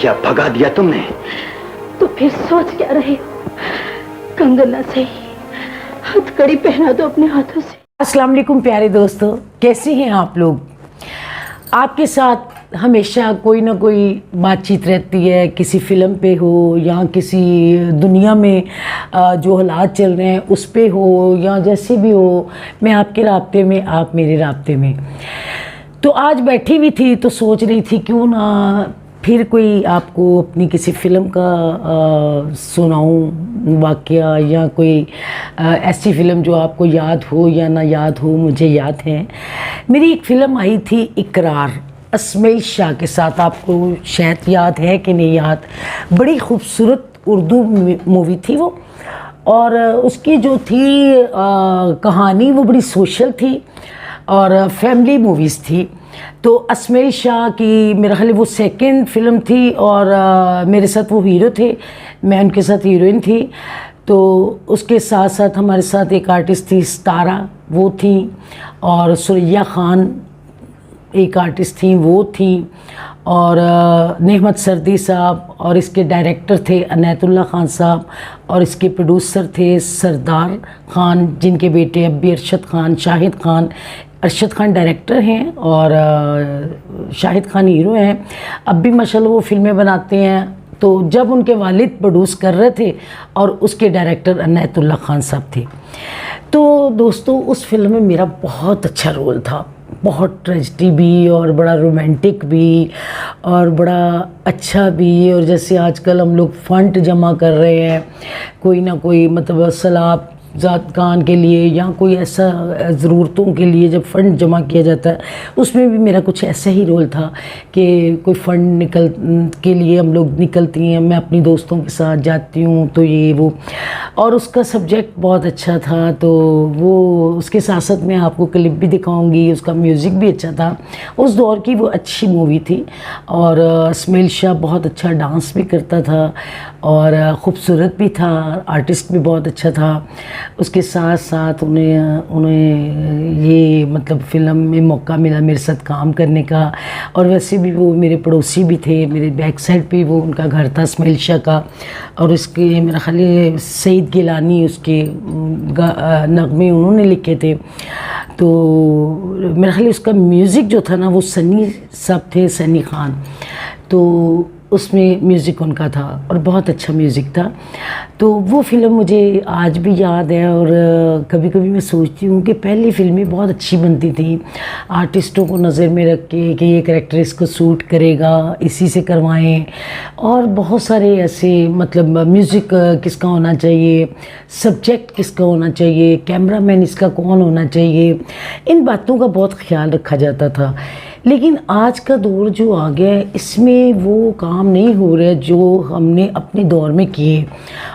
या भगा दिया तुमने? तो फिर सोच क्या रहे हो? कंगना सही, हथकड़ी पहना दो अपने हाथों से। अस्सलाम वालेकुम प्यारे दोस्तों, कैसे हैं आप लोग? आपके साथ हमेशा कोई ना कोई बातचीत रहती है, किसी फ़िल्म पे हो या किसी दुनिया में जो हालात चल रहे हैं उस पे हो या जैसे भी हो, मैं आपके राब्ते में, आप मेरे राब्ते में। तो आज बैठी हुई थी तो सोच रही थी क्यों ना फिर कोई आपको अपनी किसी फ़िल्म का सुनाऊं वाक़या, या कोई ऐसी फ़िल्म जो आपको याद हो या ना याद हो। मुझे याद है, मेरी एक फ़िल्म आई थी इकरार, इस्माइल शाह के साथ। आपको शायद याद है कि नहीं याद। बड़ी खूबसूरत उर्दू मूवी थी वो, और उसकी जो थी कहानी वो बड़ी सोशल थी और फैमिली मूवीज़ थी। तो इस्माइल शाह की मेरा ख्याल वो सेकंड फ़िल्म थी, और मेरे साथ वो हीरो थे, मैं उनके साथ हीरोइन थी। तो उसके साथ साथ हमारे साथ एक आर्टिस्ट थी सितारा, वो थी, और सुरैया ख़ान एक आर्टिस्ट थी, वो थी, और नेहमत सरदी साहब, और इसके डायरेक्टर थे अनायतुल्लाह ख़ान साहब, और इसके प्रोड्यूसर थे सरदार ख़ान, जिनके बेटे अब भी अरशद ख़ान, शाहिद ख़ान। अरशद ख़ान डायरेक्टर हैं और शाहिद ख़ान हीरो हैं। अब भी माशाल्लाह वो फ़िल्में बनाते हैं। तो जब उनके वालिद प्रोड्यूस कर रहे थे और उसके डायरेक्टर अनायतुल्लाह ख़ान साहब थे। तो दोस्तों उस फिल्म में मेरा बहुत अच्छा रोल था, बहुत ट्रेजिडी भी और बड़ा रोमांटिक भी और बड़ा अच्छा भी। और जैसे आजकल हम लोग फ़ंड जमा कर रहे हैं, कोई ना कोई मतलब सलाब ज़ातकान के लिए या कोई ऐसा ज़रूरतों के लिए जब फ़ंड जमा किया जाता है, उसमें भी मेरा कुछ ऐसा ही रोल था कि कोई फ़ंड के लिए हम लोग निकलती हैं, मैं अपनी दोस्तों के साथ जाती हूँ, तो ये वो। और उसका सब्जेक्ट बहुत अच्छा था, तो वो उसके साथ साथ मैं आपको क्लिप भी दिखाऊंगी, उसका म्यूज़िक भी अच्छा था। उस दौर की वो अच्छी मूवी थी। और इस्माइल शाह बहुत अच्छा डांस भी करता था और ख़ूबसूरत भी था, आर्टिस्ट भी बहुत अच्छा था। उसके साथ साथ उन्हें ये मतलब फ़िल्म में मौका मिला मेरे साथ काम करने का। और वैसे भी वो मेरे पड़ोसी भी थे, मेरे बैक साइड पे वो उनका घर था इस्माइल शाह का। और उसके मेरा ख्याल है सईद गिलानी उसके नग़मे उन्होंने लिखे थे। तो मेरा ख्याल उसका म्यूज़िक जो था ना वो सनी साहब थे, सनी ख़ान, तो उसमें म्यूज़िक उनका था और बहुत अच्छा म्यूज़िक था। तो वो फ़िल्म मुझे आज भी याद है। और कभी कभी मैं सोचती हूँ कि पहली फ़िल्में बहुत अच्छी बनती थी, आर्टिस्टों को नज़र में रख के कि ये कैरेक्टर इसको सूट करेगा, इसी से करवाएं। और बहुत सारे ऐसे मतलब म्यूज़िक किसका होना चाहिए, सब्जेक्ट किसका होना चाहिए, कैमरामैन इसका कौन होना चाहिए, इन बातों का बहुत ख्याल रखा जाता था। लेकिन आज का दौर जो आ गया है, इसमें वो काम नहीं हो रहा जो हमने अपने दौर में किए,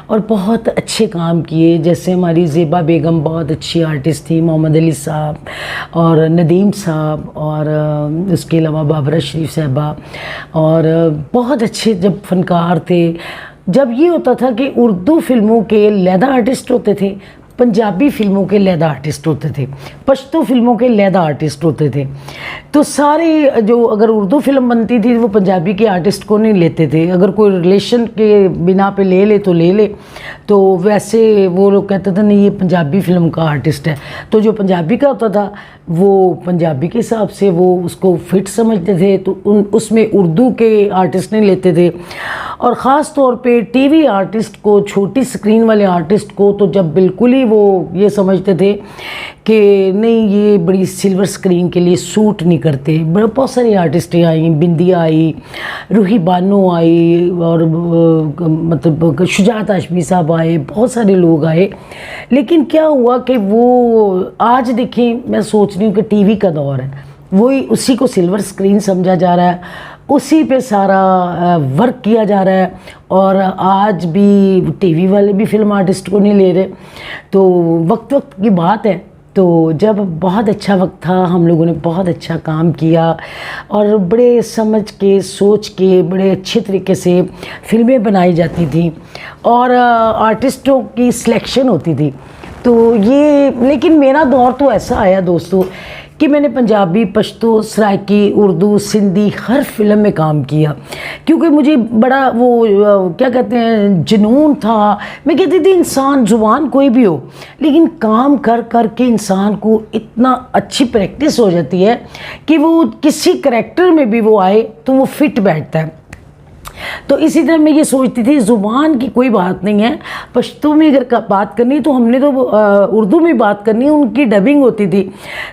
और बहुत अच्छे काम किए। जैसे हमारी ज़ेबा बेगम बहुत अच्छी आर्टिस्ट थी, मोहम्मद अली साहब और नदीम साहब, और उसके अलावा बाबरा शरीफ साहबा, और बहुत अच्छे जब फ़नकार थे। जब ये होता था कि उर्दू फ़िल्मों के लैदा आर्टिस्ट होते थे, पंजाबी फ़िल्मों के लैदा आर्टिस्ट होते थे, पश्तो फ़िल्मों के लैदा आर्टिस्ट होते थे। तो सारे जो अगर उर्दू फ़िल्म बनती थी वो पंजाबी के आर्टिस्ट को नहीं लेते थे, अगर कोई रिलेशन के बिना पे ले ले तो ले ले। तो वैसे वो लोग कहते थे नहीं ये पंजाबी फ़िल्म का आर्टिस्ट है। तो जो पंजाबी का होता था वो पंजाबी के हिसाब से वो उसको फिट समझते थे, तो उसमें उर्दू के आर्टिस्ट नहीं लेते थे। और ख़ास तौर पे टीवी आर्टिस्ट को, छोटी स्क्रीन वाले आर्टिस्ट को तो जब बिल्कुल ही वो ये समझते थे कि नहीं ये बड़ी सिल्वर स्क्रीन के लिए सूट नहीं करते। बड़े बहुत सारी आर्टिस्टें आई, बिंदिया आई, रूही बानो आई, और मतलब शुजात हाशमी साहब आए, बहुत सारे लोग आए। लेकिन क्या हुआ कि वो आज देखें, मैं सोच रही हूँ कि टीवी का दौर है, वही उसी को सिल्वर स्क्रीन समझा जा रहा है, उसी पे सारा वर्क किया जा रहा है। और आज भी टीवी वाले भी फिल्म आर्टिस्ट को नहीं ले रहे। तो वक्त वक्त की बात है। तो जब बहुत अच्छा वक्त था, हम लोगों ने बहुत अच्छा काम किया और बड़े समझ के, सोच के, बड़े अच्छे तरीके से फिल्में बनाई जाती थी और आर्टिस्टों की सिलेक्शन होती थी। तो ये, लेकिन मेरा दौर तो ऐसा आया दोस्तों کہ میں نے پنجابی، پشتو، سرائکی، اردو، سندھی ہر فلم میں کام کیا، کیونکہ مجھے بڑا وہ کیا کہتے ہیں جنون تھا. میں کہتی تھی انسان زبان کوئی بھی ہو لیکن کام کر کر کے انسان کو اتنا اچھی پریکٹس ہو جاتی ہے کہ وہ کسی کریکٹر میں بھی وہ آئے تو وہ فٹ بیٹھتا ہے. تو اسی طرح میں یہ سوچتی تھی زبان کی کوئی بات نہیں ہے، پشتو میں اگر بات کرنی تو ہم نے تو اردو میں بات کرنی، ان کی ڈبنگ ہوتی تھی.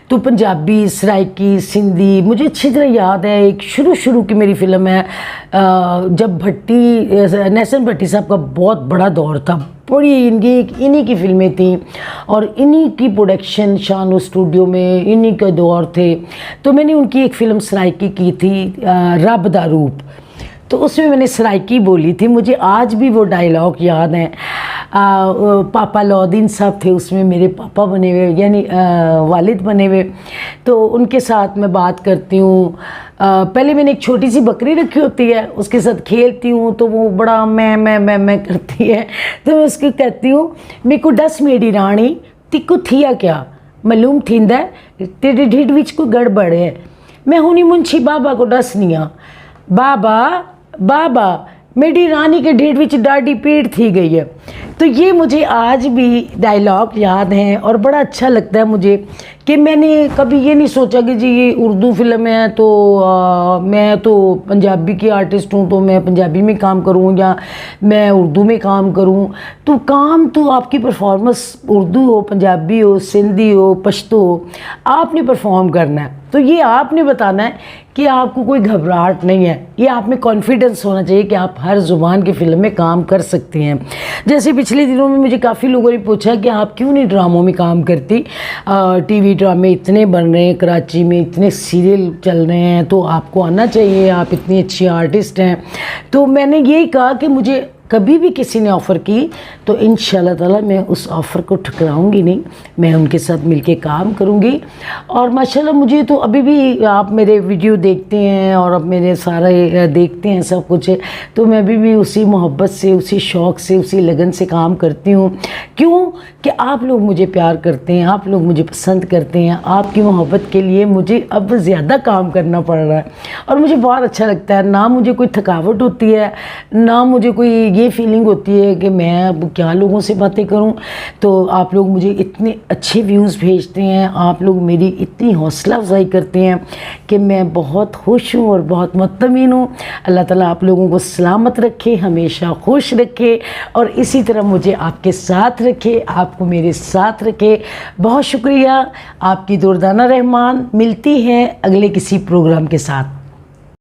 تو پنجابی، سرائکی، سندھی مجھے اچھی طرح یاد ہے. ایک شروع کی میری فلم ہے جب نیسن بھٹی صاحب کا بہت بڑا دور تھا، بڑی انہی کی فلمیں تھیں اور انہی کی پروڈکشن شانو اسٹوڈیو میں انہی کے دور تھے. تو میں نے ان کی ایک فلم سرائکی کی تھی رب دا روپ، تو اس میں نے سرائکی بولی تھی. مجھے آج بھی وہ ڈائلاگ یاد ہیں. پاپا لودین صاحب تھے اس میں، میرے پاپا بنے ہوئے یعنی والد بنے ہوئے. تو ان کے ساتھ میں بات کرتی ہوں. پہلے میں نے ایک چھوٹی سی بکری رکھی ہوتی ہے، اس کے ساتھ کھیلتی ہوں تو وہ بڑا میں کرتی ہے. تو میں اس کو کہتی ہوں میرے کو ڈس میری رانی تیکو تھیا کیا معلوم تھیندا ہے تیرے ڈھڈ وچ کوئی گڑبڑ ہے. میں ہونی منشی بابا کو ڈسنی ہاں، بابا میری رانی کے ڈھیڈ وچ ڈاڈی پیڑ تھی گئی ہے. تو یہ مجھے آج بھی ڈائلاگ یاد ہیں اور بڑا اچھا لگتا ہے مجھے کہ میں نے کبھی یہ نہیں سوچا کہ جی یہ اردو فلم ہے تو میں تو پنجابی کی آرٹسٹ ہوں تو میں پنجابی میں کام کروں یا میں اردو میں کام کروں. تو کام تو آپ کی پرفارمنس اردو ہو، پنجابی ہو، سندھی ہو، پشتو ہو، آپ نے پرفارم کرنا ہے. تو یہ آپ نے بتانا ہے کہ آپ کو کوئی گھبراہٹ نہیں ہے، یہ آپ میں کانفیڈنس ہونا چاہیے کہ آپ ہر زبان کی فلم میں کام کر سکتے ہیں. جیسے پچھلے دنوں میں مجھے کافی لوگوں نے پوچھا کہ آپ کیوں نہیں ڈراموں میں کام کرتی، ٹی وی ڈرامے اتنے بن رہے ہیں، کراچی میں اتنے سیریل چل رہے ہیں تو آپ کو آنا چاہیے، آپ اتنی اچھی آرٹسٹ ہیں. تو میں نے یہی کہا کہ مجھے کبھی بھی کسی نے آفر کی تو انشاءاللہ تعالیٰ میں اس آفر کو ٹھکراؤں گی نہیں، میں ان کے ساتھ مل کے کام کروں گی. اور ماشاءاللہ مجھے تو ابھی بھی آپ میرے ویڈیو دیکھتے ہیں اور اب میرے سارے دیکھتے ہیں سب کچھ، تو میں ابھی بھی اسی محبت سے، اسی شوق سے، اسی لگن سے کام کرتی ہوں. کیوں کہ آپ لوگ مجھے پیار کرتے ہیں، آپ لوگ مجھے پسند کرتے ہیں. آپ کی محبت کے لیے مجھے اب زیادہ کام کرنا پڑ رہا ہے اور مجھے بہت اچھا لگتا ہے. نہ مجھے کوئی تھکاوٹ ہوتی ہے، نہ مجھے کوئی یہ فیلنگ ہوتی ہے کہ میں اب کیا لوگوں سے باتیں کروں. تو آپ لوگ مجھے اتنے اچھے ویوز بھیجتے ہیں، آپ لوگ میری اتنی حوصلہ افزائی کرتے ہیں کہ میں بہت خوش ہوں اور بہت مطمئن ہوں. اللہ تعالیٰ آپ لوگوں کو سلامت رکھے، ہمیشہ خوش رکھے اور اسی طرح مجھے آپ کے ساتھ رکھے، آپ کو میرے ساتھ رکھے. بہت شکریہ. آپ کی دردانہ رحمان ملتی ہے اگلے کسی پروگرام کے ساتھ.